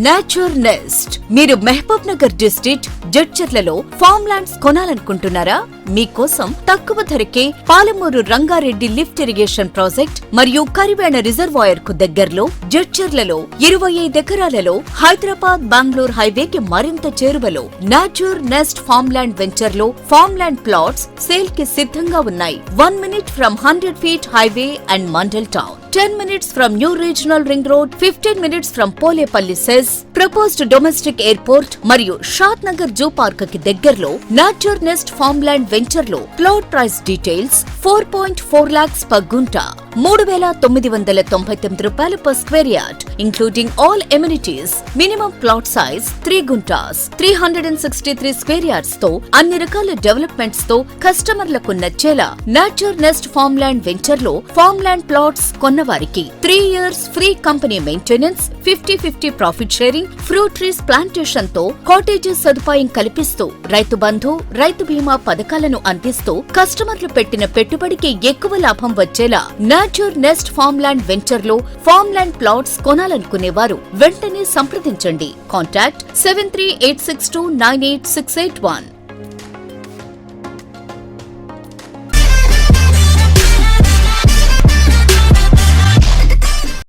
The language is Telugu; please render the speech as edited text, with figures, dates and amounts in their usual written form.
Nature nest. మీరు మహబూబ్ నగర్ డిస్ట్రిక్ట్ జడ్చర్లలో ఫార్మ్లాండ్స్ కొనాలనుకుంటున్నారా? మీకోసం తక్కువ ధరకే Palamuru Rangareddy lift irrigation project మరియు కరివేణ రిజర్వాయర్ కు దగ్గరలో జడ్చర్లలో 25 ఎకరాలలో హైదరాబాద్ బెంగళూరు హైవేకి మరింత చేరువలో నేచర్ నెస్ట్ ఫార్మ్లాండ్ వెంచర్ లో ఫార్మ్లాండ్ ప్లాట్స్ సేల్ కి సిద్ధంగా ఉన్నాయి. 1 minute from 100 feet highway and Mandal town. 10 minutes from New Regional Ring Road, 15 minutes from Polepalli Cess, proposed domestic airport మరియు షాద్నగర్ జూ పార్క్ కి దగ్గరలో నేచర్ నెస్ట్ ఫార్మ్లాండ్ వెంచర్ లో plot price details 4.4 lakhs per గుంట, 3,999 రూపాయలు per square yard, including all amenities. Minimum plot size 3 guntas, 363 square yards తో అన్ని రకాల డెవలప్మెంట్స్ తో కస్టమర్లకు నచ్చేలా నేచర్ నెస్ట్ ఫార్మ్లాండ్ వెంచర్ లో ఫార్మ్లాండ్ ప్లాట్స్ కొన్నవారికి 3 years free company maintenance, 50-50 profit sharing, fruit trees plantation తో కాటేజెస్ సదుపాయం కల్పిస్తూ రైతు బంధు, రైతు బీమా పథకాలను అందిస్తూ కస్టమర్లు పెట్టిన పెట్టుబడికి ఎక్కువ లాభం వచ్చేలా నేచర్ నెస్ట్ ఫార్మ్లాండ్ వెంచర్ లో ఫార్మ్లాండ్ ప్లాట్స్ కొనాలనుకునేవారు వెంటనే సంప్రదించండి. కాంటాక్ట్ 7386298681.